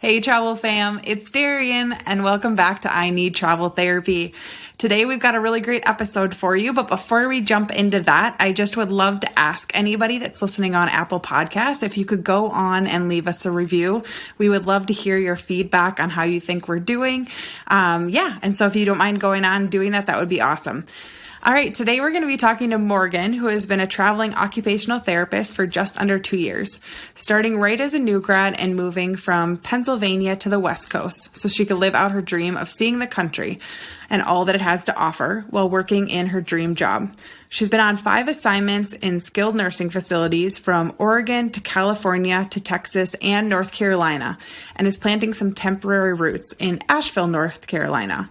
Hey, travel fam, it's Darian, and welcome back to I Need Travel Therapy. Today, we've got a really great episode for you, but before we jump into that, I just would love to ask anybody that's listening on Apple Podcasts if you could go on and leave us a review. We would love to hear your feedback on how you think we're doing. And so if you don't mind going on and doing that, that would be awesome. All right, today we're going to be talking to Morgan, who has been a traveling occupational therapist for just under 2 years, starting right as a new grad and moving from Pennsylvania to the West Coast so she could live out her dream of seeing the country and all that it has to offer while working in her dream job. She's been on 5 assignments in skilled nursing facilities from Oregon to California to Texas and North Carolina, and is planting some temporary roots in Asheville, North Carolina.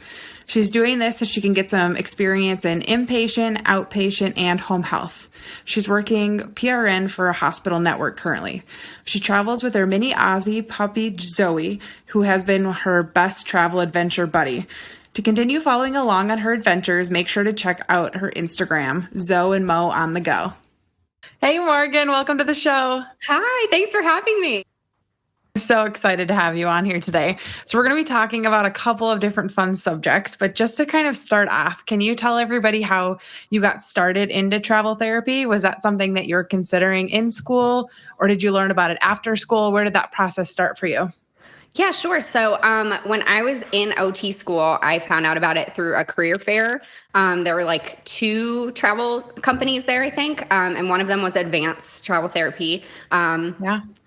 She's doing this so she can get some experience in inpatient, outpatient, and home health. She's working PRN for a hospital network currently. She travels with her mini Aussie puppy, Zoe, who has been her best travel adventure buddy. To continue following along on her adventures, make sure to check out her Instagram, Zoe and Mo on the go. Hey, Morgan, welcome to the show. Hi, thanks for having me. So excited to have you on here today. So we're going to be talking about a couple of different fun subjects, but just to kind of start off, can you tell everybody how you got started into travel therapy? Was that something that you were considering in school, or did you learn about it after school? Where did that process start for you? Yeah, sure. So when I was in OT school, I found out about it through a career fair. There were like 2 travel companies there, I think, and one of them was Advanced Travel Therapy,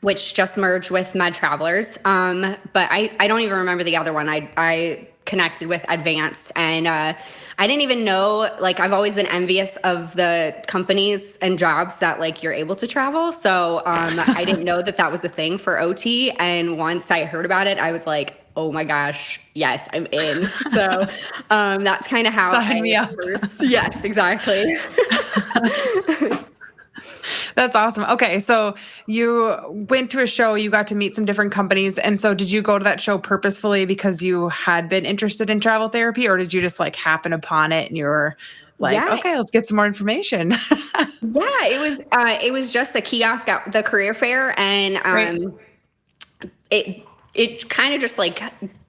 which just merged with Med Travelers. But I don't even remember the other one. I connected with Advanced, and I didn't even know, like, I've always been envious of the companies and jobs that, like, you're able to travel. So I didn't know that that was a thing for OT. And once I heard about it, I was like, oh my gosh, yes, I'm in. So that's kind of how Sign me up. First. Yes, exactly. That's awesome. Okay, so you went to a show, you got to meet some different companies. And so did you go to that show purposefully because you had been interested in travel therapy, or did you just like happen upon it and you were like, okay, let's get some more information? Yeah, it was just a kiosk at the career fair, and it kind of just like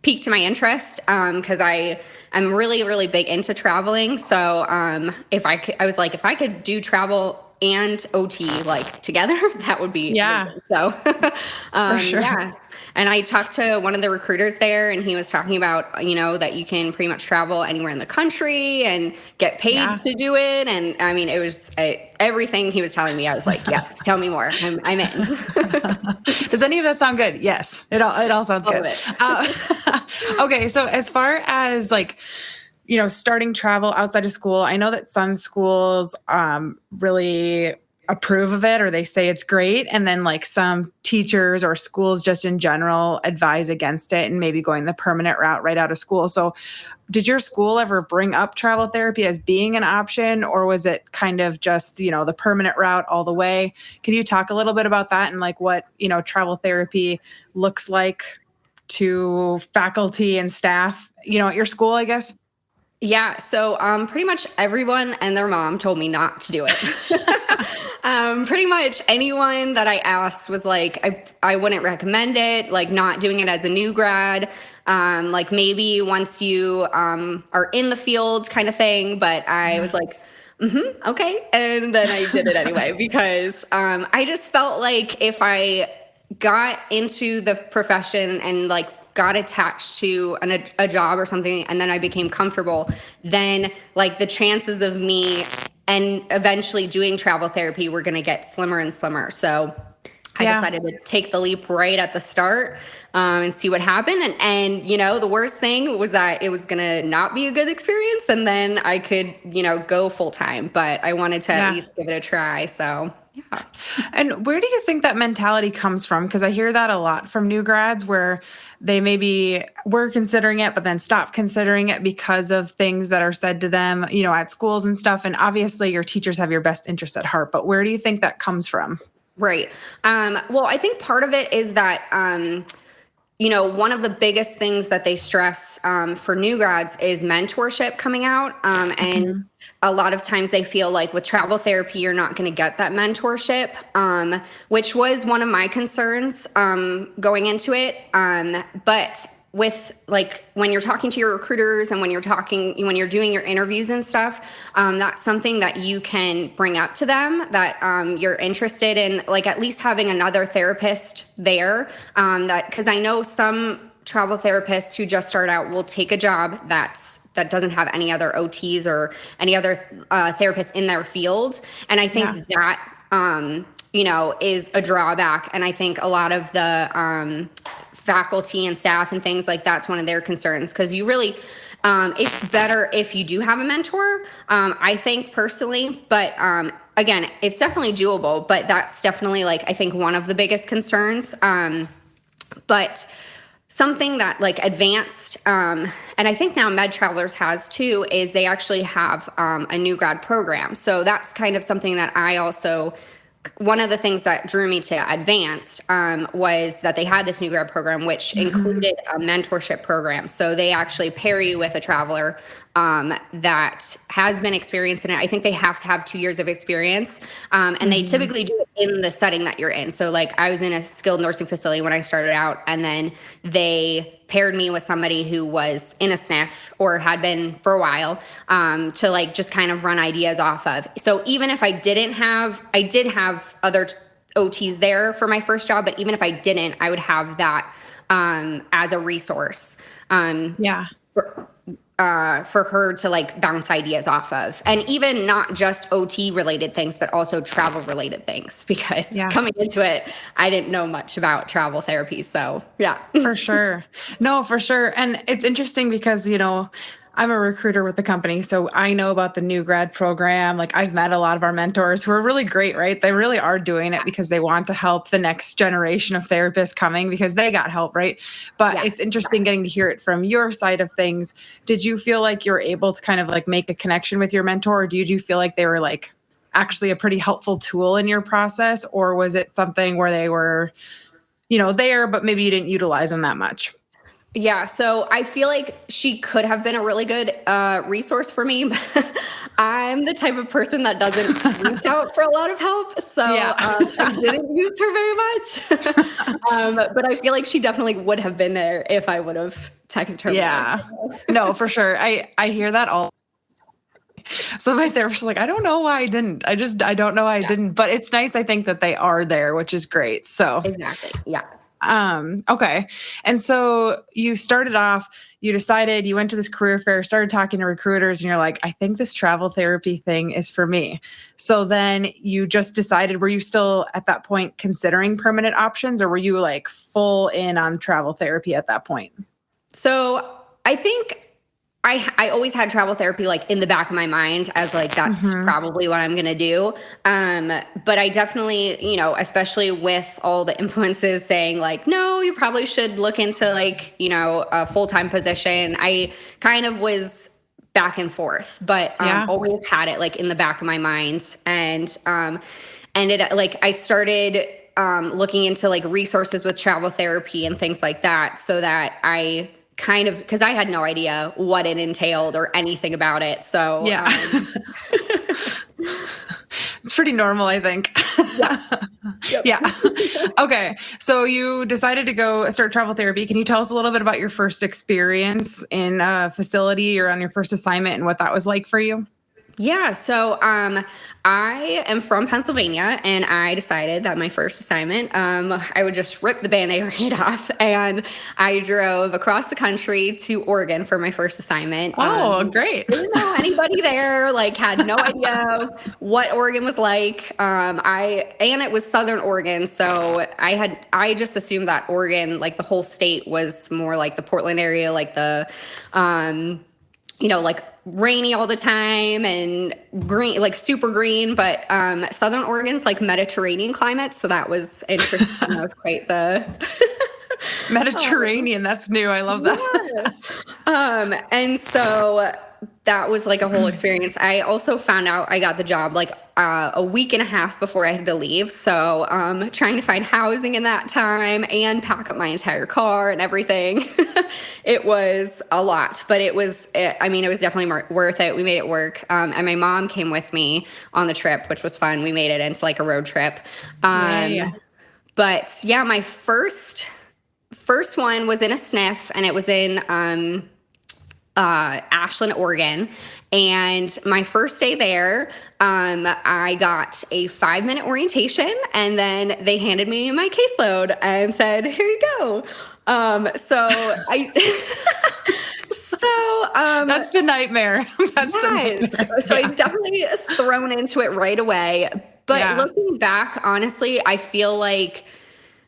piqued my interest because I'm really, really big into traveling. So if I could do travel and OT like together, that would be amazing. So for sure. Yeah. And I talked to one of the recruiters there, and he was talking about, that you can pretty much travel anywhere in the country and get paid to do it. And I mean, it was everything he was telling me. I was like, yes, tell me more. I'm in. Does any of that sound good? Yes, it all sounds good. Okay, so as far as like, starting travel outside of school, I know that some schools really approve of it, or they say it's great. And then like some teachers or schools just in general advise against it and maybe going the permanent route right out of school. So did your school ever bring up travel therapy as being an option, or was it kind of just, the permanent route all the way? Can you talk a little bit about that and like what, travel therapy looks like to faculty and staff, at your school, I guess? Yeah. So pretty much everyone and their mom told me not to do it. Pretty much anyone that I asked was like, I wouldn't recommend it, like not doing it as a new grad, like maybe once you are in the field kind of thing. But I was like, okay. And then I did it anyway, because I just felt like if I got into the profession and like got attached to a job or something, and then I became comfortable, then like the chances of me and eventually doing travel therapy were going to get slimmer and slimmer. So I decided to take the leap right at the start and see what happened. And the worst thing was that it was going to not be a good experience, and then I could, go full time, but I wanted to at least give it a try. So yeah. And where do you think that mentality comes from? Because I hear that a lot from new grads, where they maybe were considering it, but then stop considering it because of things that are said to them, at schools and stuff. And obviously your teachers have your best interest at heart, but where do you think that comes from? Right. Well, I think part of it is that one of the biggest things that they stress for new grads is mentorship coming out. And a lot of times they feel like with travel therapy, you're not going to get that mentorship, which was one of my concerns going into it. But with like when you're talking to your recruiters and when you're doing your interviews and stuff, that's something that you can bring up to them, that you're interested in, like at least having another therapist there, because I know some travel therapists who just start out will take a job that doesn't have any other OTs or any other therapists in their field. And I think that is a drawback. And I think a lot of the faculty and staff and things like that's one of their concerns, because you really it's better if you do have a mentor, I think personally, but again, it's definitely doable, but that's definitely like I think one of the biggest concerns. But something that like advanced, and I think now Med Travelers has too, is they actually have a new grad program. So that's kind of something that I also, one of the things that drew me to advanced was that they had this new grad program, which included a mentorship program. So they actually pair you with a traveler that has been experienced in it. I think they have to have 2 years of experience. And they typically do it in the setting that you're in. So like I was in a skilled nursing facility when I started out, and then they paired me with somebody who was in a SNF or had been for a while to like just kind of run ideas off of. So even if I did have other OTs there for my first job, but even if I didn't, I would have that as a resource. For her to like bounce ideas off of, and even not just OT related things, but also travel related things, because coming into it, I didn't know much about travel therapy. So For sure. No, for sure. And it's interesting because, I'm a recruiter with the company, so I know about the new grad program. Like I've met a lot of our mentors who are really great, right? They really are doing it because they want to help the next generation of therapists coming because they got help, right? But it's interesting getting to hear it from your side of things. Did you feel like you were able to kind of like make a connection with your mentor, or did you feel like they were like actually a pretty helpful tool in your process? Or was it something where they were, there, but maybe you didn't utilize them that much? Yeah, so I feel like she could have been a really good resource for me. But I'm the type of person that doesn't reach out for a lot of help. So I didn't use her very much. But I feel like she definitely would have been there if I would have texted her. Yeah, no, for sure. I hear that all. So my therapist was like, I don't know why I didn't. I don't know why I didn't. But it's nice, I think, that they are there, which is great. So exactly. Yeah. Okay. And so you started off, you decided, you went to this career fair, started talking to recruiters, and you're like, I think this travel therapy thing is for me. So then you just decided, were you still at that point considering permanent options, or were you like full in on travel therapy at that point? So I think I always had travel therapy like in the back of my mind as like, that's probably what I'm going to do. But I definitely, especially with all the influences saying like, no, you probably should look into like, a full-time position. I kind of was back and forth, but always had it like in the back of my mind. And it like, I started looking into like resources with travel therapy and things like that, so that I kind of, because I had no idea what it entailed or anything about it. So it's pretty normal, I think. Yeah. Okay. So you decided to go start travel therapy. Can you tell us a little bit about your first experience in a facility or on your first assignment and what that was like for you? Yeah. So I am from Pennsylvania, and I decided that my first assignment, I would just rip the Band-Aid right off. And I drove across the country to Oregon for my first assignment. Oh, great. Didn't know anybody there, like had no idea what Oregon was like. And it was Southern Oregon. So I just assumed that Oregon, like the whole state, was more like the Portland area, like the, like rainy all the time and green, like super green, but Southern Oregon's like Mediterranean climate. So that was interesting. That was quite the Mediterranean. That's new. I love that. And so that was like a whole experience. I also found out I got the job like a week and a half before I had to leave. So trying to find housing in that time and pack up my entire car and everything. It was a lot, but it was definitely worth it. We made it work. And my mom came with me on the trip, which was fun. We made it into like a road trip. Yeah. But yeah, my first one was in a SNF, and it was in Ashland, Oregon. And my first day there, I got a 5-minute orientation, and then they handed me my caseload and said, "Here you go." That's the nightmare. That's the nightmare. So I was definitely thrown into it right away. But looking back, honestly, I feel like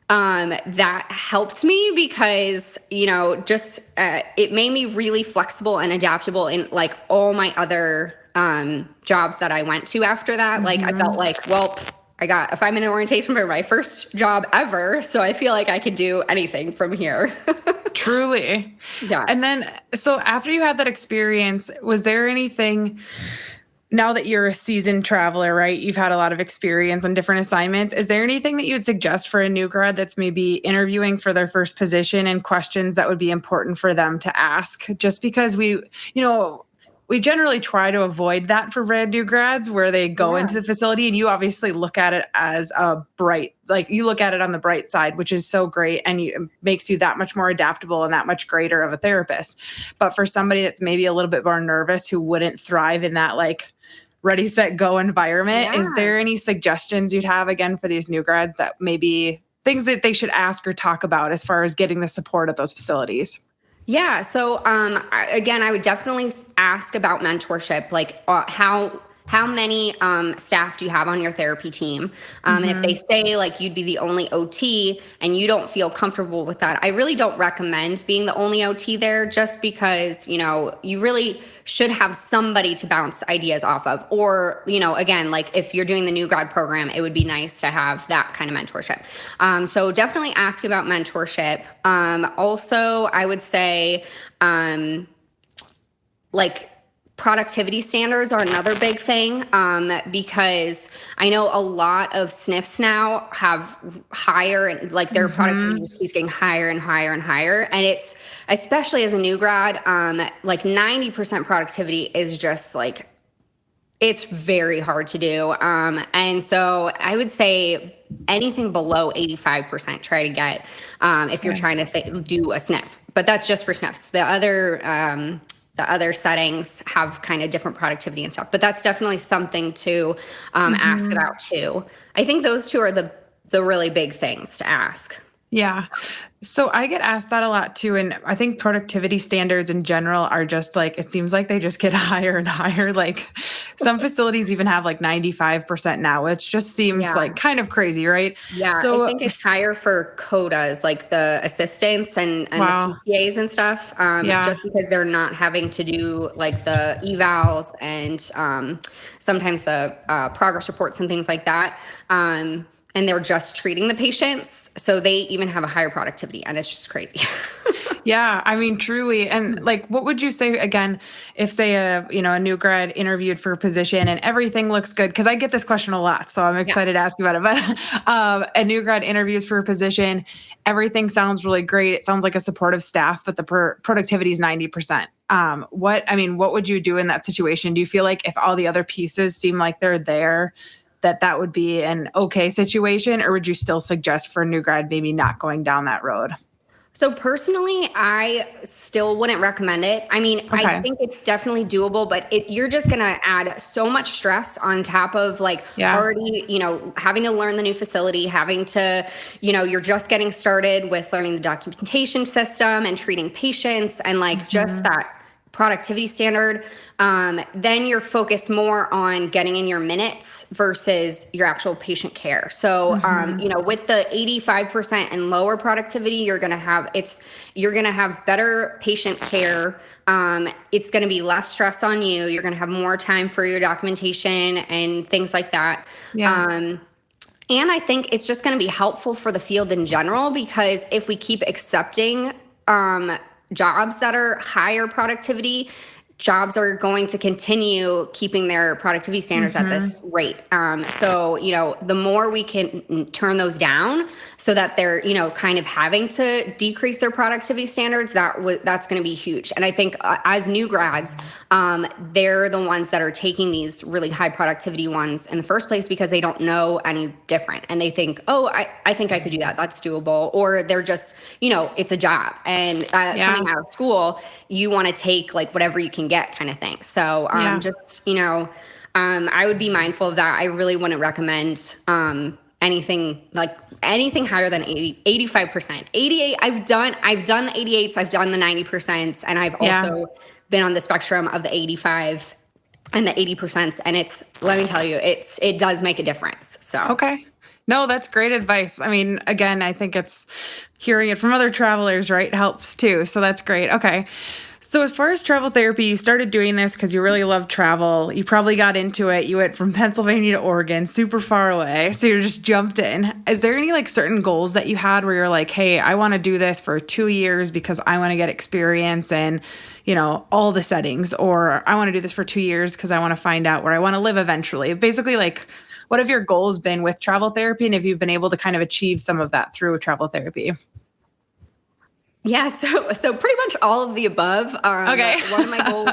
that helped me because, just it made me really flexible and adaptable in like all my other jobs that I went to after that. Like I felt like, well, I got a 5-minute orientation for my first job ever. So I feel like I could do anything from here. Truly. Yeah. And then, so after you had that experience, was there anything, now that you're a seasoned traveler, right? You've had a lot of experience on different assignments. Is there anything that you'd suggest for a new grad that's maybe interviewing for their first position and questions that would be important for them to ask? Just because we generally try to avoid that for brand new grads where they go into the facility, and you obviously look at it as you look at it on the bright side, which is so great. And it makes you that much more adaptable and that much greater of a therapist. But for somebody that's maybe a little bit more nervous, who wouldn't thrive in that like ready, set, go environment, is there any suggestions you'd have again for these new grads that maybe things that they should ask or talk about as far as getting the support at those facilities? Yeah. So, I would definitely ask about mentorship, like how many staff do you have on your therapy team? And if they say like you'd be the only OT and you don't feel comfortable with that, I really don't recommend being the only OT there, just because, you really should have somebody to bounce ideas off of. Or, again, like if you're doing the new grad program, it would be nice to have that kind of mentorship. So definitely ask about mentorship. Also, I would say, like, productivity standards are another big thing, because I know a lot of SNFs now have higher, like their productivity keeps getting higher and higher and higher. And it's, especially as a new grad, like 90% productivity is just like, it's very hard to do. And so I would say anything below 85% try to get, if you're trying to do a SNF, but that's just for SNFs. The other settings have kind of different productivity and stuff, but that's definitely something to ask about too. I think those two are the really big things to ask. Yeah. So I get asked that a lot too. And I think productivity standards in general are just like, it seems like they just get higher and higher. Like some facilities even have like 95% now, which just seems like kind of crazy, right? Yeah. So I think it's higher for codas, like the assistants and the PTAs and stuff. Just because they're not having to do like the evals and sometimes the progress reports and things like that. And they're just treating the patients. So they even have a higher productivity, and it's just crazy. Yeah, I mean, truly. And like, what would you say again, if say a new grad interviewed for a position and everything looks good? Cause I get this question a lot, so I'm excited to ask you about it. But a new grad interviews for a position, everything sounds really great. It sounds like a supportive staff, but the productivity is 90%. What would you do in that situation? Do you feel like if all the other pieces seem like they're there, that would be an okay situation, or would you still suggest for a new grad maybe not going down that road? So personally, I still wouldn't recommend it. I mean, I think it's definitely doable, but you're just going to add so much stress on top of like already, having to learn the new facility, having to, you're just getting started with learning the documentation system and treating patients and like just that productivity standard. Then you're focused more on getting in your minutes versus your actual patient care. So, with the 85% and lower productivity, you're going to have better patient care. It's going to be less stress on you. You're going to have more time for your documentation and things like that. Yeah. And I think it's just going to be helpful for the field in general, because if we keep accepting, jobs that are higher productivity, jobs are going to continue keeping their productivity standards at this rate. So, the more we can turn those down so that they're, kind of having to decrease their productivity standards, that's going to be huge. And I think as new grads, they're the ones that are taking these really high productivity ones in the first place because they don't know any different. And they think, oh, I think I could do that. That's doable. Or they're just, it's a job. And coming out of school, you want to take like whatever you can get kind of thing. So I would be mindful of that. I really wouldn't recommend anything higher than 85%. 88, I've done the 88s, I've done the 90%, and I've also been on the spectrum of the 85 and the 80%. And let me tell you, it does make a difference. So okay. No, that's great advice. I mean, again, I think it's hearing it from other travelers, right, helps too. So that's great. Okay. So as far as travel therapy, you started doing this because you really love travel. You probably got into it. You went from Pennsylvania to Oregon, super far away. So you just jumped in. Is there any like certain goals that you had where you're like, hey, I want to do this for 2 years because I want to get experience in, all the settings, or I want to do this for 2 years because I want to find out where I want to live eventually? Basically, like, what have your goals been with travel therapy, and if you've been able to kind of achieve some of that through travel therapy? Yeah, so pretty much all of the above. Okay. One of my goals,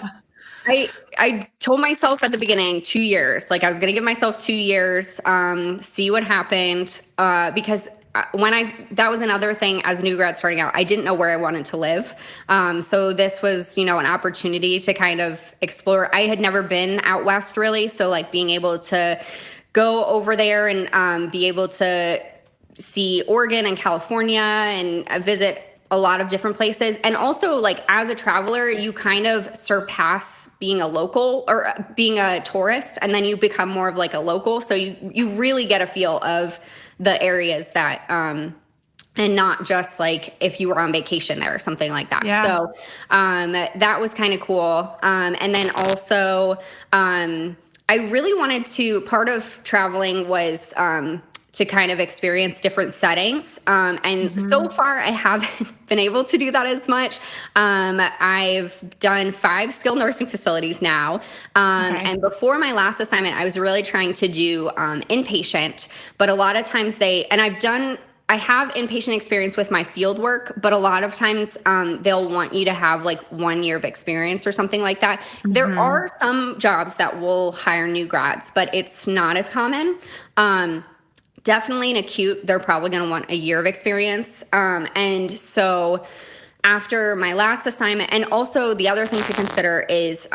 I told myself at the beginning 2 years, like I was going to give myself 2 years, see what happened, because that was another thing as a new grad starting out, I didn't know where I wanted to live. So this was, an opportunity to kind of explore. I had never been out west really. So like being able to go over there and be able to see Oregon and California and visit a lot of different places. And also like as a traveler, you kind of surpass being a local or being a tourist, and then you become more of like a local. So you really get a feel of the areas that, and not just like if you were on vacation there or something like that. Yeah. So that was kind of cool. And then also I really wanted to, part of traveling was to kind of experience different settings. And so far I haven't been able to do that as much. I've done 5 skilled nursing facilities now. And before my last assignment, I was really trying to do inpatient, but a lot of times I have inpatient experience with my field work, but a lot of times they'll want you to have like 1 year of experience or something like that. There are some jobs that will hire new grads, but it's not as common. Definitely in acute, they're probably going to want a year of experience. And so after my last assignment, and also the other thing to consider is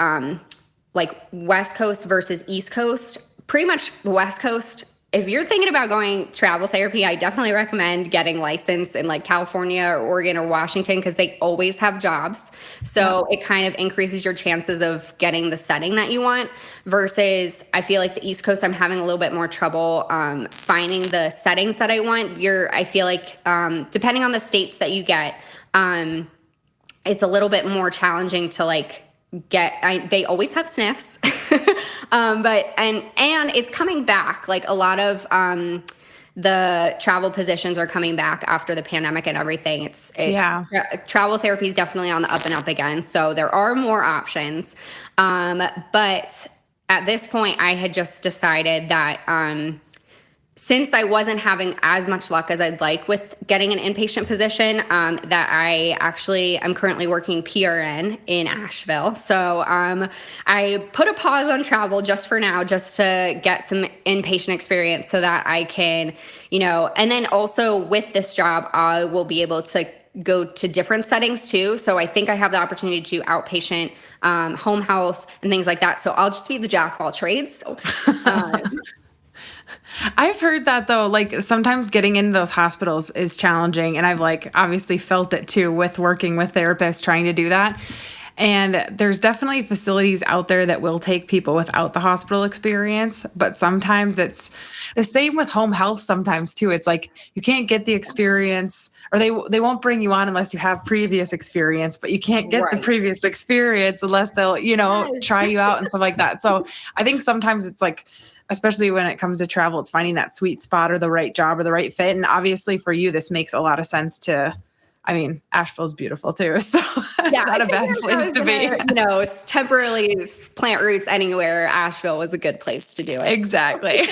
like West Coast versus East Coast. Pretty much the West Coast, if you're thinking about going travel therapy, I definitely recommend getting licensed in like California or Oregon or Washington because they always have jobs. So it kind of increases your chances of getting the setting that you want versus I feel like the East Coast, I'm having a little bit more trouble finding the settings that I want. I feel like depending on the states that you get, it's a little bit more challenging to like they always have sniffs, but it's coming back. Like a lot of the travel positions are coming back after the pandemic and everything. Travel therapy is definitely on the up and up again. So there are more options. But at this point, I had just decided that since I wasn't having as much luck as I'd like with getting an inpatient position, that I'm currently working PRN in Asheville. So I put a pause on travel just for now, just to get some inpatient experience so that I can, and then also with this job, I will be able to go to different settings too. So I think I have the opportunity to do outpatient, home health and things like that. So I'll just be the jack of all trades. So, I've heard that though, like sometimes getting into those hospitals is challenging. And I've like obviously felt it too with working with therapists trying to do that. And there's definitely facilities out there that will take people without the hospital experience. But sometimes it's the same with home health sometimes too. It's like you can't get the experience, or they won't bring you on unless you have previous experience, but you can't get the previous experience unless they'll, try you out and stuff like that. So I think sometimes it's like, especially when it comes to travel, it's finding that sweet spot or the right job or the right fit. And obviously for you, this makes a lot of sense to I mean, Asheville's beautiful too, so it's Yeah, not I a think bad if I place was to be. gonna, temporarily plant roots anywhere, Asheville was a good place to do it. Exactly.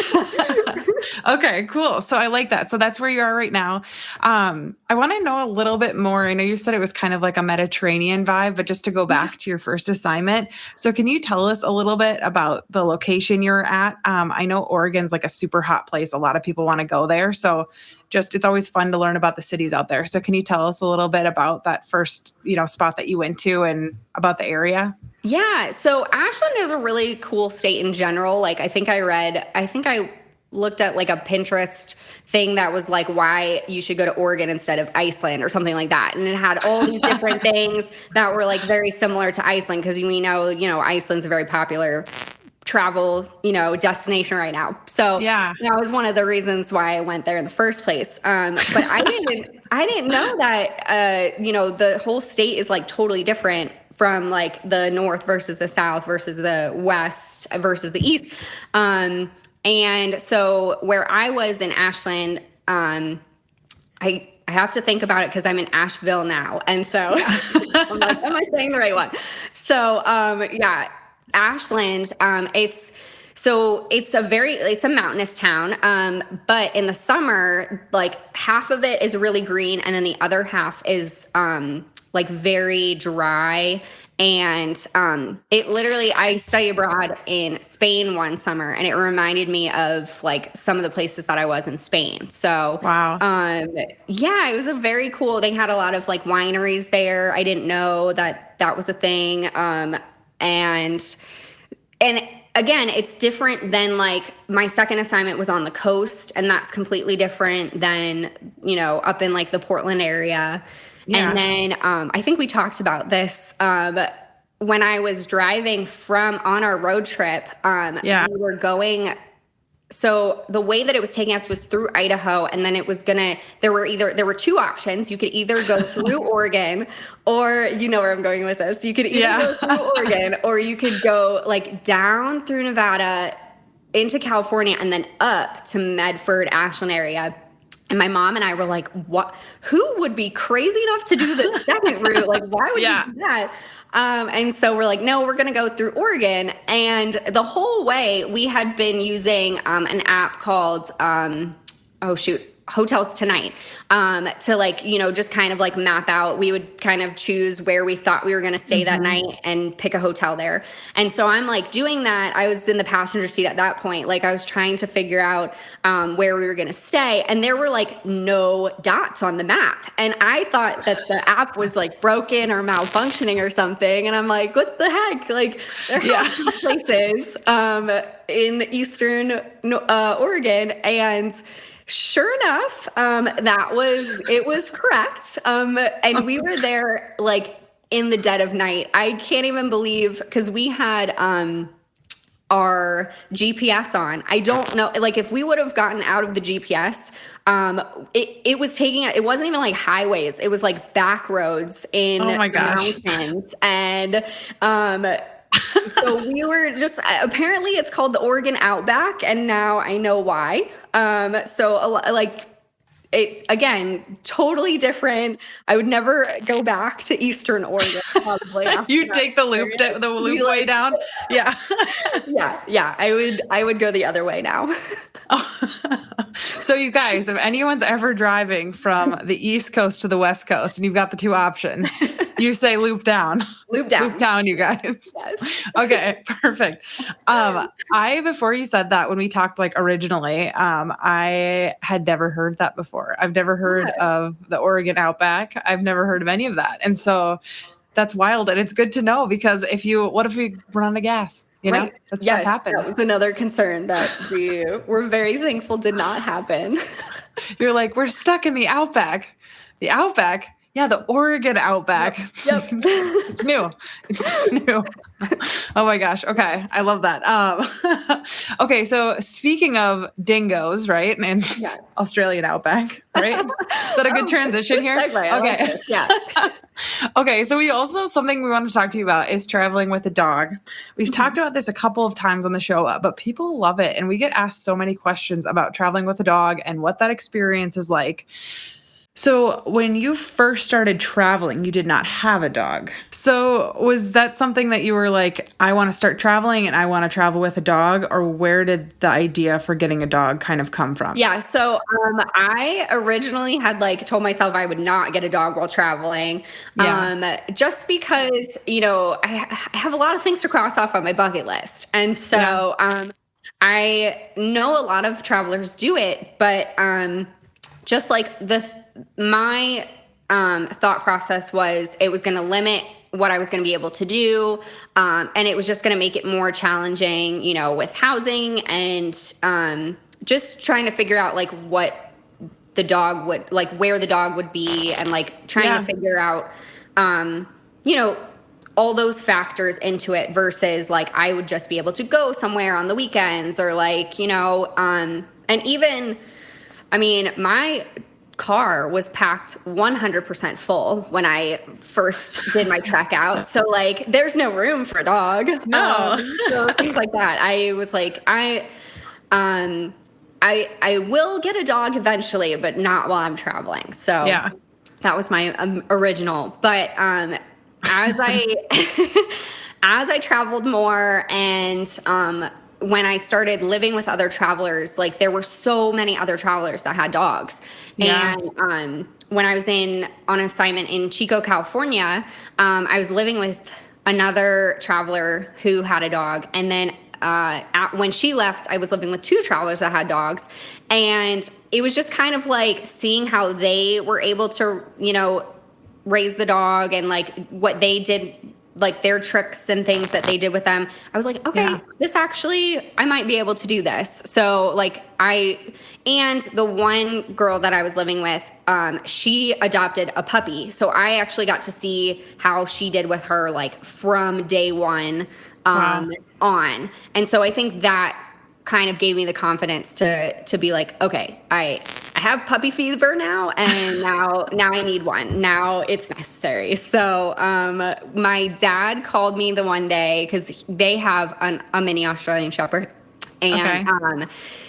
Okay, cool. So I like that. So that's where you are right now. I want to know a little bit more. I know you said it was kind of like a Mediterranean vibe, but just to go back to your first assignment. So can you tell us a little bit about the location you're at? I know Oregon's like a super hot place. A lot of people want to go there. So it's always fun to learn about the cities out there. So can you tell us a little bit about that first, spot that you went to and about the area? Yeah, so Ashland is a really cool state in general. Like I think I looked at like a Pinterest thing that was like why you should go to Oregon instead of Iceland or something like that. And it had all these different things that were like very similar to Iceland because we know, Iceland's a very popular travel, destination right now. So Yeah. that was one of the reasons why I went there in the first place. But I didn't know that, the whole state is like totally different from like the north versus the south versus the west versus the east. And so where I was in Ashland, I have to think about it because I'm in Asheville now. And so I'm like, am I saying the right one? So yeah, Ashland, it's a mountainous town. But in the summer, like half of it is really green and then the other half is like very dry. And it literally, I studied abroad in Spain one summer, and it reminded me of like some of the places that I was in Spain. So, Wow. yeah, it was a very cool. They had a lot of like wineries there. I didn't know that that was a thing. And again, it's different than like my second assignment was on the coast, and that's completely different than up in like the Portland area. Yeah. And then I think we talked about this when I was driving on our road trip. We were going. So the way that it was taking us was through Idaho, and then there were two options. You could either go through Oregon, or you know where I'm going with this. You could either go through Oregon, or you could go like down through Nevada into California and then up to Medford, Ashland area. And my mom and I were like, what? Who would be crazy enough to do the second route? Like, why would you do that? And so we're like, no, we're going to go through Oregon. And the whole way we had been using an app called, Hotels Tonight, to like, just kind of like map out. We would kind of choose where we thought we were going to stay that night and pick a hotel there. And so I'm like doing that. I was in the passenger seat at that point. Like I was trying to figure out where we were going to stay. And there were like no dots on the map. And I thought that the app was like broken or malfunctioning or something. And I'm like, what the heck? Like there are places in Eastern Oregon. And sure enough, it was correct. And we were there like in the dead of night. I can't even believe, because we had our GPS on. I don't know, like if we would have gotten out of the GPS, it wasn't even like highways. It was like back roads in the mountains. And so we were just, apparently it's called the Oregon Outback, and now I know why. It's again totally different. I would never go back to Eastern Oregon. Probably you take the loop way down. Yeah. yeah. I would go the other way now. So you guys, if anyone's ever driving from the East Coast to the West Coast and you've got the two options, you say loop down. Loop down, you guys. Yes. Okay, perfect. Before you said that, when we talked like originally, I had never heard that before. I've never heard of the Oregon Outback. I've never heard of any of that. And so that's wild. And it's good to know, because what if we run out of gas? That stuff happens. That was another concern that we were very thankful did not happen. You're like, we're stuck in the Outback. The Outback? Yeah, the Oregon Outback. Yep. It's new. It's new. Oh my gosh. Okay. I love that. Okay. So speaking of dingoes, right? And Australian Outback, right? Is that a good transition here? Okay. Yeah. Okay. So something we want to talk to you about is traveling with a dog. We've talked about this a couple of times on the show, but people love it. And we get asked so many questions about traveling with a dog and what that experience is like. So when you first started traveling, you did not have a dog. So was that something that you were like, I want to start traveling and I want to travel with a dog? Or where did the idea for getting a dog kind of come from? Yeah, so I originally had like told myself I would not get a dog while traveling, just because I have a lot of things to cross off on my bucket list, and so I know a lot of travelers do it, but just like my thought process was it was going to limit what I was going to be able to do. And it was just going to make it more challenging, with housing and just trying to figure out like what the dog would, like where the dog would be, and like trying to figure out, all those factors into it versus like I would just be able to go somewhere on the weekends or like, and even, my car was packed 100% full when I first did my trek out. So like, there's no room for a dog. No. So things like that. I was like, I will get a dog eventually, but not while I'm traveling. So that was my original. But as I as I traveled more and when I started living with other travelers, like there were so many other travelers that had dogs. Yeah. And when I was on assignment in Chico, California, I was living with another traveler who had a dog. And then when she left, I was living with two travelers that had dogs. And it was just kind of like seeing how they were able to, raise the dog and like what they did, like their tricks and things that they did with them. I was like, okay, this actually, I might be able to do this. So like and the one girl that I was living with, she adopted a puppy. So I actually got to see how she did with her, like from day one on. And so I think that kind of gave me the confidence to be like, okay, I have puppy fever now, and now I need one. Now it's necessary. So my dad called me the one day because they have a mini Australian Shepherd, and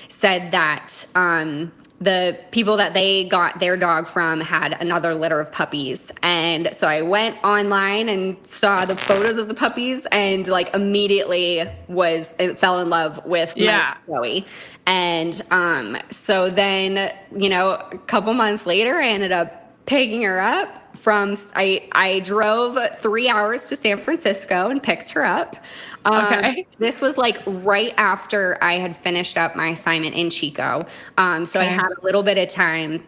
said that the people that they got their dog from had another litter of puppies. And so I went online and saw the photos of the puppies and like immediately fell in love with my Chloe. And so then, a couple months later, I ended up picking her up I drove 3 hours to San Francisco and picked her up. This was like right after I had finished up my assignment in Chico. So I had a little bit of time.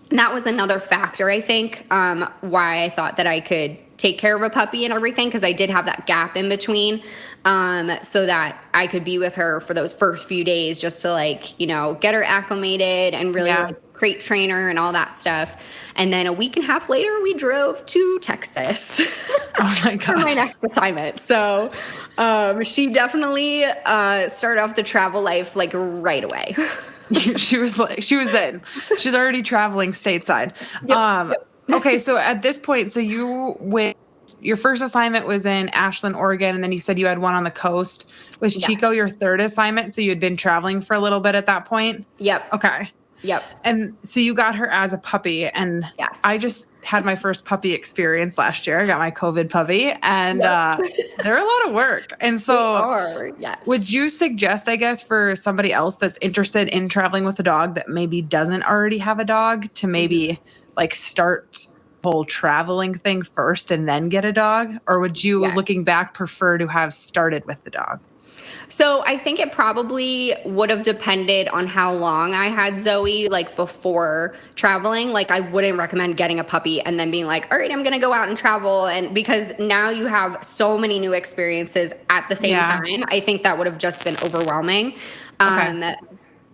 And that was another factor, I think, why I thought that I could take care of a puppy and everything, because I did have that gap in between, so that I could be with her for those first few days just to like, get her acclimated and really like, crate trainer and all that stuff. And then a week and a half later, we drove to Texas for my next assignment. So she definitely started off the travel life like right away. She was in. She's already traveling stateside. Yep. Okay, so at this point, your first assignment was in Ashland, Oregon, and then you said you had one on the coast. Was Chico your third assignment? So you had been traveling for a little bit at that point? Yep. Okay. Yep. And so you got her as a puppy, and I just had my first puppy experience last year. I got my COVID puppy, and they're a lot of work. And so would you suggest, I guess, for somebody else that's interested in traveling with a dog that maybe doesn't already have a dog to maybe like start the whole traveling thing first and then get a dog? Or would you, looking back, prefer to have started with the dog? So I think it probably would have depended on how long I had Zoe, like before traveling. Like I wouldn't recommend getting a puppy and then being like, all right, I'm going to go out and travel. And because now you have so many new experiences at the same time, I think that would have just been overwhelming.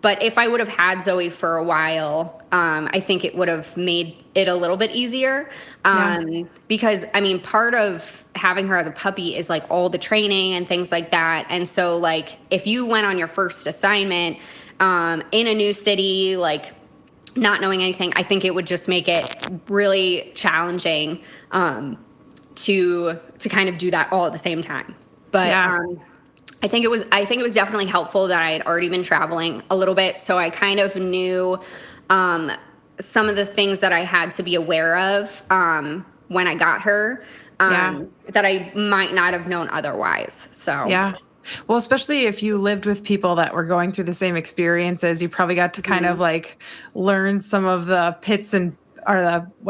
But if I would have had Zoe for a while, I think it would have made it a little bit easier. Because part of having her as a puppy is like all the training and things like that. And so like, if you went on your first assignment, in a new city, like not knowing anything, I think it would just make it really challenging, to kind of do that all at the same time. But, I think it was definitely helpful that I had already been traveling a little bit. So I kind of knew, some of the things that I had to be aware of when I got her that I might not have known otherwise. So yeah. Well, especially if you lived with people that were going through the same experiences, you probably got to kind of like learn some of the pits and or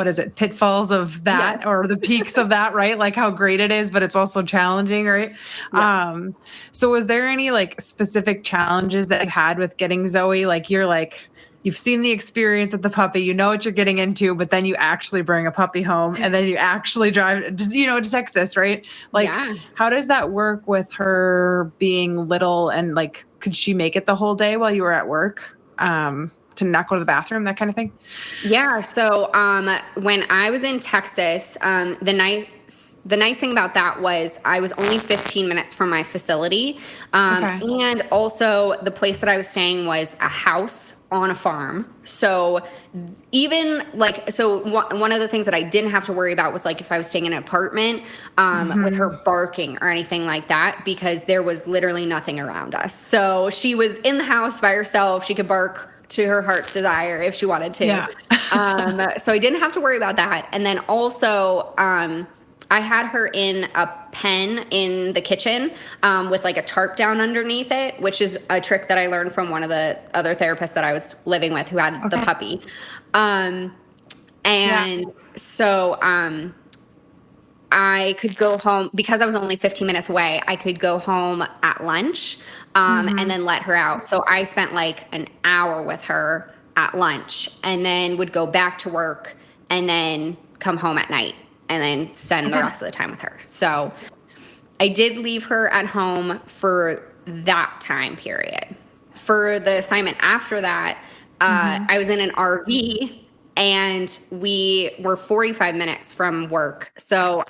the pitfalls of that or the peaks of that, right? Like how great it is, but it's also challenging, right? Yeah. So was there any like specific challenges that you had with getting Zoe? Like you've seen the experience with the puppy, you know what you're getting into, but then you actually bring a puppy home and then you actually drive, to Texas, right? Like, how does that work with her being little and like, could she make it the whole day while you were at work? To not go to the bathroom, that kind of thing? Yeah. So when I was in Texas, the nice thing about that was I was only 15 minutes from my facility. And also the place that I was staying was a house on a farm. So even one of the things that I didn't have to worry about was like if I was staying in an apartment with her barking or anything like that, because there was literally nothing around us. So she was in the house by herself. She could bark to her heart's desire if she wanted to. Yeah. So I didn't have to worry about that. And then also, I had her in a pen in the kitchen with like a tarp down underneath it, which is a trick that I learned from one of the other therapists that I was living with who had the puppy. So I could go home because I was only 15 minutes away. I could go home at lunch and then let her out. So I spent like an hour with her at lunch and then would go back to work and then come home at night and then spend the rest of the time with her. So I did leave her at home for that time period. For the assignment after that, I was in an RV and we were 45 minutes from work. So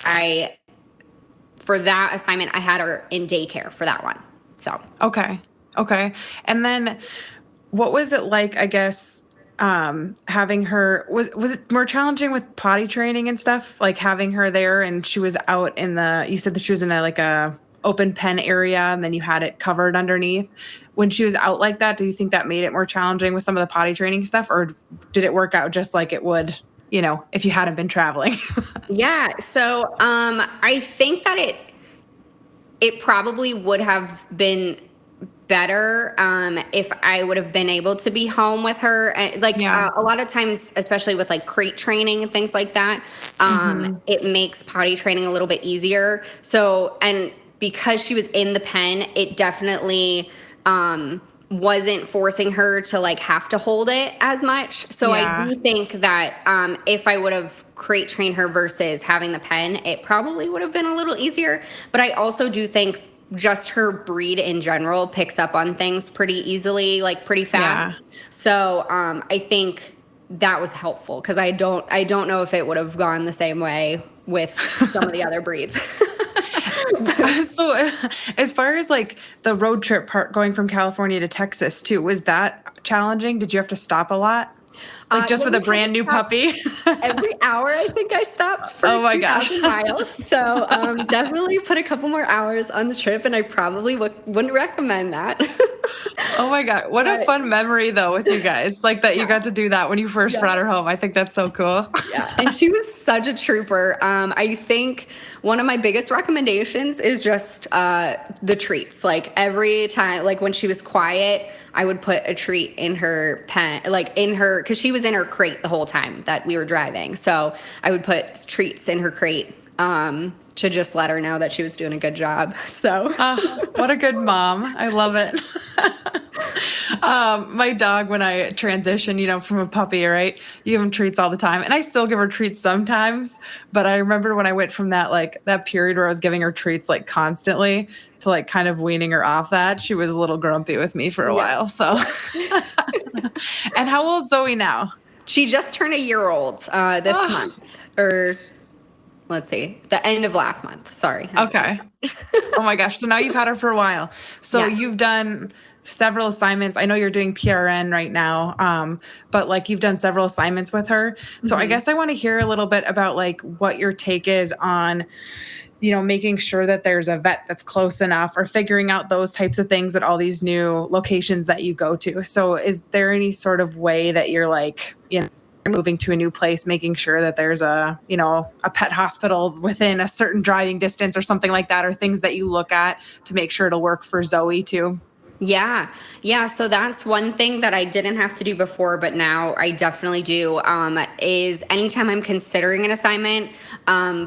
for that assignment, I had her in daycare for that one. So. Okay. And then what was it like, I guess, having her, was it more challenging with potty training and stuff? Like having her there and she was out you said that she was in a open pen area and then you had it covered underneath. When she was out like that, do you think that made it more challenging with some of the potty training stuff, or did it work out just like it would, if you hadn't been traveling? Yeah. So, I think that it probably would have been better if I would have been able to be home with her. A lot of times, especially with like crate training and things like that, it makes potty training a little bit easier. So, and because she was in the pen, it definitely wasn't forcing her to like have to hold it as much. So I do think that if I would have crate trained her versus having the pen, it probably would have been a little easier. But I also do think just her breed in general picks up on things pretty easily, like pretty fast. Yeah. So I think that was helpful because I don't know if it would have gone the same way with some of the other breeds. So as far as like the road trip part going from California to Texas too, was that challenging? Did you have to stop a lot? Like just with a brand new puppy? Every hour, I think I stopped for 2,000 miles. So definitely put a couple more hours on the trip, and I probably wouldn't recommend that. Oh my God. What a fun memory though with you guys. Like that you got to do that when you first brought her home. I think that's so cool. Yeah. And she was such a trooper. I think one of my biggest recommendations is just the treats. Like every time, like when she was quiet, I would put a treat in her pen, like in her, because she was in her crate the whole time that we were driving. So I would put treats in her crate to just let her know that she was doing a good job. So what a good mom. I love it. My dog, when I transitioned, from a puppy, right? You give him treats all the time. And I still give her treats sometimes. But I remember when I went from that period where I was giving her treats like constantly to like kind of weaning her off that, she was a little grumpy with me for a while. So, and how old's Zoe now? She just turned a year old this month, or let's see, the end of last month. Sorry. Okay. Oh my gosh. So now you've had her for a while. So you've done several assignments. I know you're doing PRN right now, but like you've done several assignments with her. So I guess I want to hear a little bit about like what your take is on, making sure that there's a vet that's close enough or figuring out those types of things at all these new locations that you go to. So is there any sort of way that you're like, moving to a new place, making sure that there's a pet hospital within a certain driving distance or something like that, or things that you look at to make sure it'll work for Zoe too? Yeah. Yeah. So that's one thing that I didn't have to do before, but now I definitely do, is anytime I'm considering an assignment,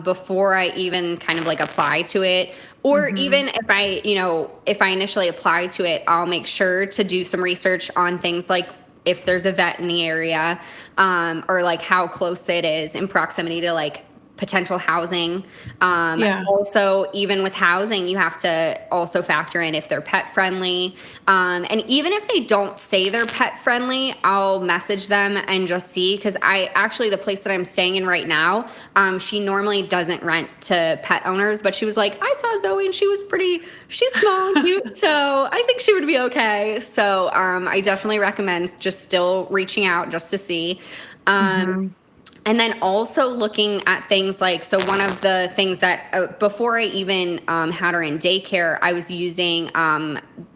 before I even kind of like apply to it, or even if I initially apply to it, I'll make sure to do some research on things like if there's a vet in the area, or like how close it is in proximity to like potential housing. Also, even with housing, you have to also factor in if they're pet friendly. And even if they don't say they're pet friendly, I'll message them and just see. Because the place that I'm staying in right now, she normally doesn't rent to pet owners, but she was like, I saw Zoe and she's small and cute, so I think she would be okay. So I definitely recommend just still reaching out just to see. And then also looking at things like, so one of the things that before I even had her in daycare, I was using,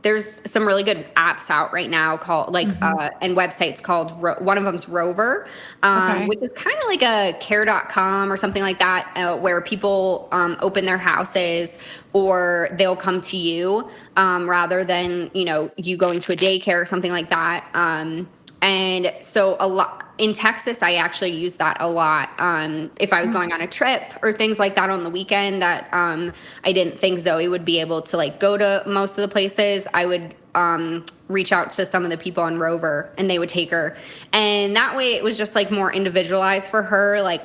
there's some really good apps out right now called and websites called, one of them's Rover, which is kind of like a care.com or something like that, where people open their houses or they'll come to you rather than, you going to a daycare or something like that. And so a lot in Texas, I actually use that a lot. If I was going on a trip or things like that on the weekend that I didn't think Zoe would be able to like go to most of the places, I would reach out to some of the people on Rover and they would take her. And that way it was just like more individualized for her. Like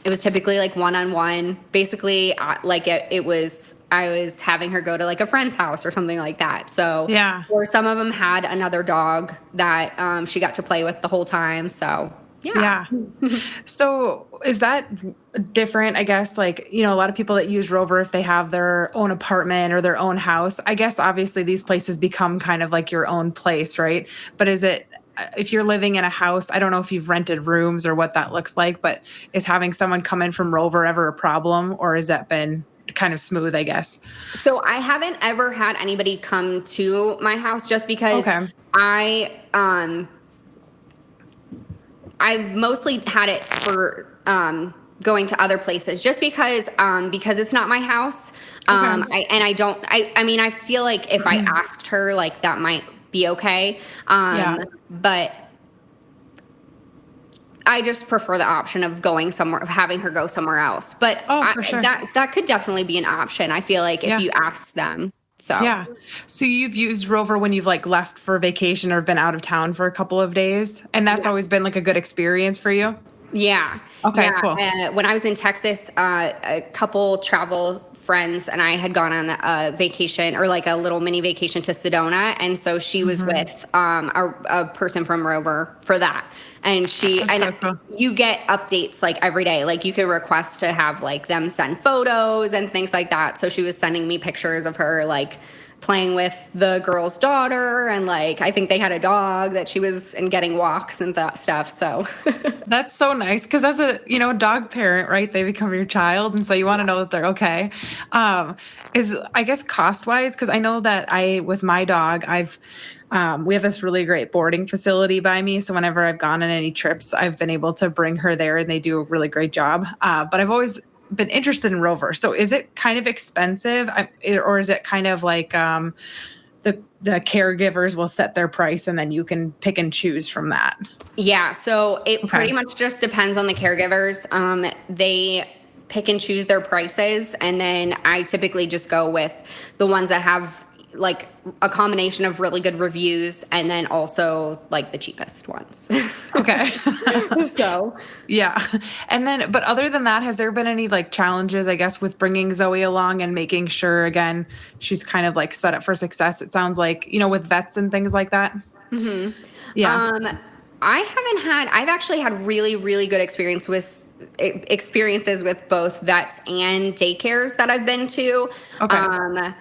it was typically like one-on-one. Basically, I was having her go to like a friend's house or something like that. So, or some of them had another dog that she got to play with the whole time. So, yeah. So is that different? I guess like, a lot of people that use Rover, if they have their own apartment or their own house, I guess obviously these places become kind of like your own place, right? But is it, if you're living in a house, I don't know if you've rented rooms or what that looks like, but is having someone come in from Rover ever a problem, or has that been kind of smooth, I guess? So I haven't ever had anybody come to my house just because I've mostly had it for going to other places just because it's not my house. I feel like if I asked her, like that might be okay. But I just prefer the option of going somewhere, having her go somewhere else. But for sure. that could definitely be an option. I feel like if you ask them. So So you've used Rover when you've like left for vacation or been out of town for a couple of days, and that's always been like a good experience for you? Yeah. Okay, cool. When I was in Texas, a couple travel friends and I had gone on a vacation or like a little mini vacation to Sedona. And so she was with a person from Rover for that. And you get updates like every day. Like you can request to have like them send photos and things like that. So she was sending me pictures of her like playing with the girl's daughter, and like I think they had a dog that she was and getting walks and stuff. So that's so nice, because as a dog parent, right, they become your child, and so you want to know that they're okay. Is, I guess, cost wise, because I know that with my dog, we have this really great boarding facility by me, so whenever I've gone on any trips, I've been able to bring her there, and they do a really great job. But I've always been interested in Rover. So is it kind of expensive, or is it kind of like the caregivers will set their price and then you can pick and choose from that? Yeah, so it pretty much just depends on the caregivers. They pick and choose their prices, and then I typically just go with the ones that have like a combination of really good reviews and then also like the cheapest ones. Okay. So, yeah. And then, but other than that, has there been any like challenges, I guess, with bringing Zoe along and making sure, again, she's kind of like set up for success? It sounds like, with vets and things like that. Yeah. I've actually had really, really good experiences with both vets and daycares that I've been to. Okay.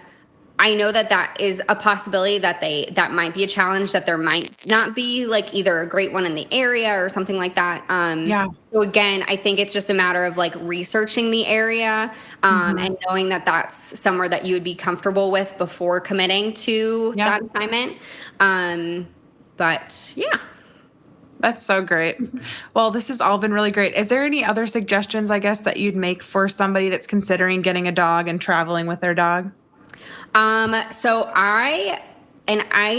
I know that is a possibility that might be a challenge, that there might not be like either a great one in the area or something like that. So again, I think it's just a matter of like researching the area and knowing that that's somewhere that you would be comfortable with before committing to that assignment. But yeah. That's so great. Well, this has all been really great. Is there any other suggestions, I guess, that you'd make for somebody that's considering getting a dog and traveling with their dog? So I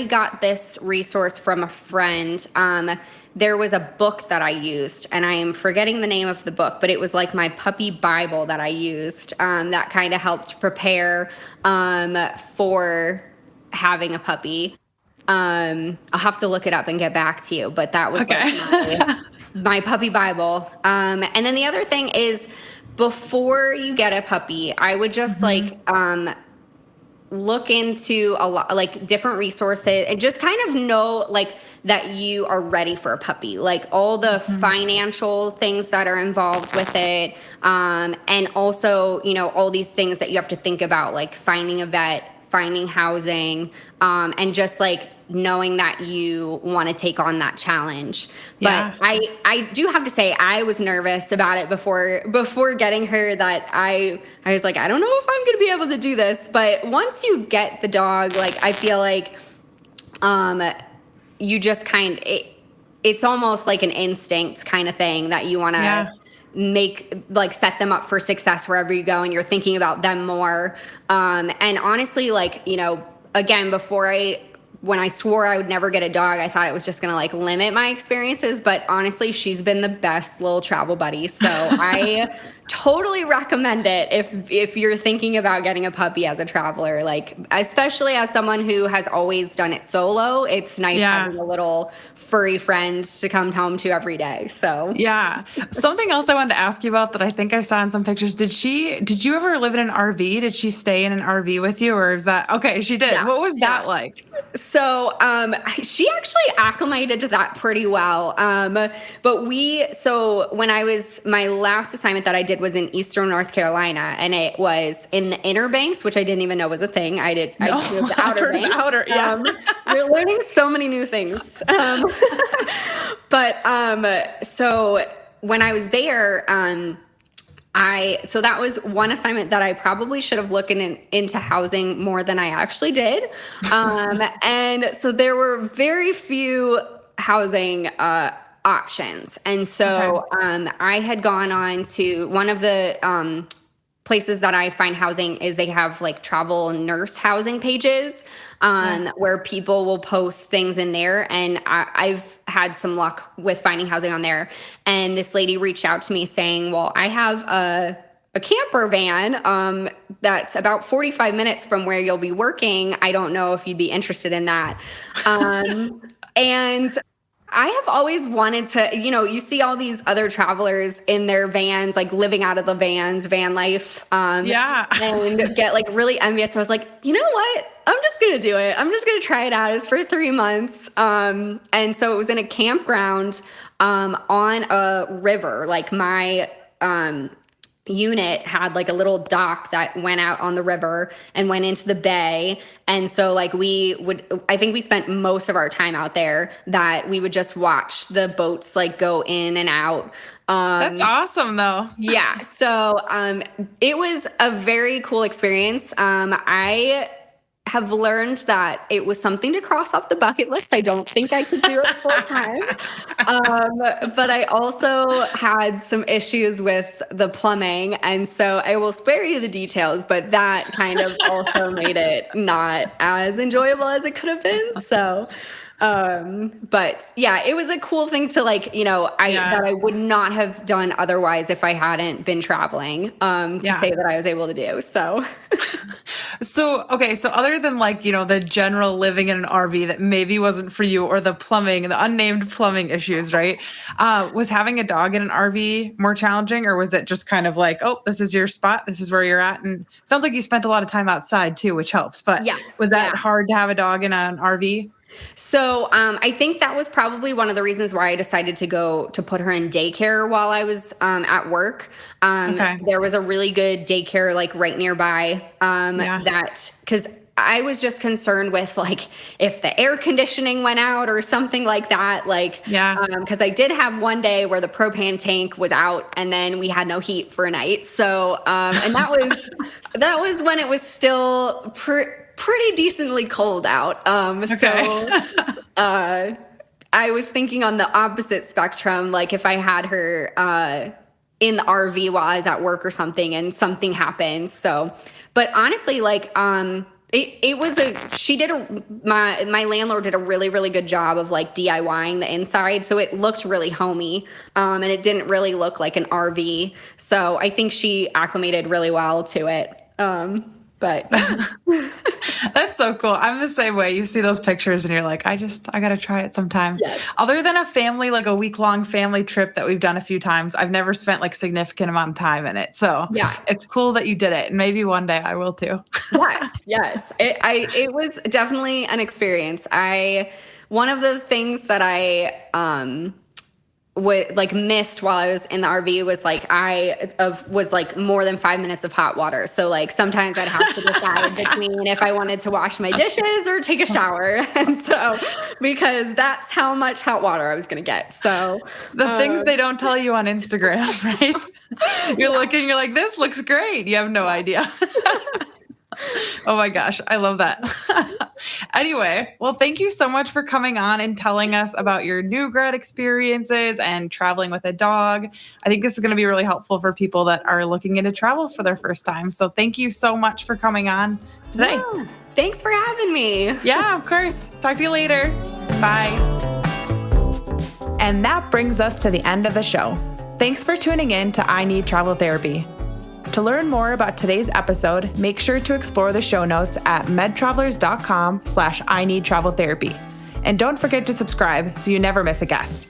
got this resource from a friend. There was a book that I used, and I am forgetting the name of the book, but it was like my puppy Bible that I used, that kind of helped prepare, for having a puppy. I'll have to look it up and get back to you, but that was like my puppy Bible. And then the other thing is, before you get a puppy, I would just look into a lot, like different resources, and just kind of know like that you are ready for a puppy, like all the financial things that are involved with it. And also, all these things that you have to think about, like finding a vet, finding housing, and just like knowing that you want to take on that challenge. Yeah. But I do have to say, I was nervous about it before getting her, that I was like, I don't know if I'm going to be able to do this. But once you get the dog, like, I feel like, you just it's almost like an instinct kind of thing that you want to set them up for success wherever you go, and you're thinking about them more. And honestly, like, again, when I swore I would never get a dog, I thought it was just going to like limit my experiences. But honestly, she's been the best little travel buddy. So I totally recommend it if you're thinking about getting a puppy as a traveler, like, especially as someone who has always done it solo. It's nice having a little furry friend to come home to every day. So yeah. Something else I wanted to ask you about that I think I saw in some pictures. Did you ever live in an RV? Did she stay in an RV with you, or is that okay? She did. Yeah. What was that like? So, she actually acclimated to that pretty well. But my last assignment that I did was in Eastern North Carolina, and it was in the Inner Banks, which I didn't even know was a thing. I did the Outer Banks. You're learning so many new things. So when I was there, so that was one assignment that I probably should have looked into housing more than I actually did. And so there were very few housing options. And so I had gone on to one of the places that I find housing is they have like travel nurse housing pages where people will post things in there. And I've had some luck with finding housing on there. And this lady reached out to me saying, well, I have a camper van that's about 45 minutes from where you'll be working. I don't know if you'd be interested in that. And I have always wanted to, you see all these other travelers in their vans, like living out of the vans, van life, and get like really envious. So I was like, you know what? I'm just going to do it. I'm just going to try it out. It's for 3 months. And so it was in a campground on a river. Like my unit had like a little dock that went out on the river and went into the bay. And so like I think we spent most of our time out there, that we would just watch the boats like go in and out. That's awesome though. Yeah. So it was a very cool experience. I have learned that it was something to cross off the bucket list. I don't think I could do it full time. But I also had some issues with the plumbing. And so I will spare you the details, but that kind of also made it not as enjoyable as it could have been. So, but yeah, it was a cool thing to like, that I would not have done otherwise if I hadn't been traveling, to say that I was able to do. So, so other than like, the general living in an RV that maybe wasn't for you, or the unnamed plumbing issues, right? Was having a dog in an RV more challenging, or was it just kind of like, oh, this is your spot, this is where you're at? And it sounds like you spent a lot of time outside too, which helps, but was that hard to have a dog in an RV? So I think that was probably one of the reasons why I decided to put her in daycare while I was at work. There was a really good daycare like right nearby because I was just concerned with like if the air conditioning went out or something like that. Because I did have one day where the propane tank was out and then we had no heat for a night. So and that was when it was still pretty decently cold out. So I was thinking on the opposite spectrum, like if I had her in the RV while I was at work or something and something happens. So, but honestly, like, my landlord did a really, really good job of like DIYing the inside. So it looked really homey. And it didn't really look like an RV. So I think she acclimated really well to it. But that's so cool. I'm the same way. You see those pictures and you're like, I got to try it sometime. Yes. Other than a family, like a week-long family trip that we've done a few times, I've never spent like significant amount of time in it. So yeah, it's cool that you did it. And maybe one day I will too. Yes. It was definitely an experience. One of the things that I, missed while I was in the RV was like was like more than 5 minutes of hot water. So like sometimes I'd have to decide between if I wanted to wash my dishes or take a shower. And so because that's how much hot water I was going to get. So the things they don't tell you on Instagram, right? You're looking, you're like, this looks great. You have no idea. Oh my gosh, I love that. Anyway, well, thank you so much for coming on and telling us about your new grad experiences and traveling with a dog. I think this is going to be really helpful for people that are looking into travel for their first time. So thank you so much for coming on today. Yeah, thanks for having me. Yeah, of course. Talk to you later. Bye. And that brings us to the end of the show. Thanks for tuning in to I Need Travel Therapy. To learn more about today's episode, make sure to explore the show notes at medtravelers.com/I Need Travel Therapy. And don't forget to subscribe so you never miss a guest.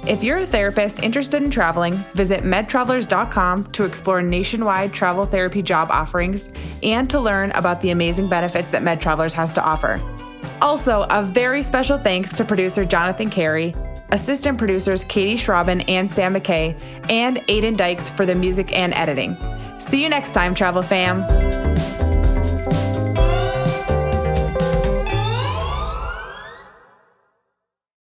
If you're a therapist interested in traveling, visit medtravelers.com to explore nationwide travel therapy job offerings and to learn about the amazing benefits that MedTravelers has to offer. Also, a very special thanks to producer Jonathan Carey, assistant producers Katie Schraben and Sam McKay, and Aiden Dykes for the music and editing. See you next time, Travel Fam.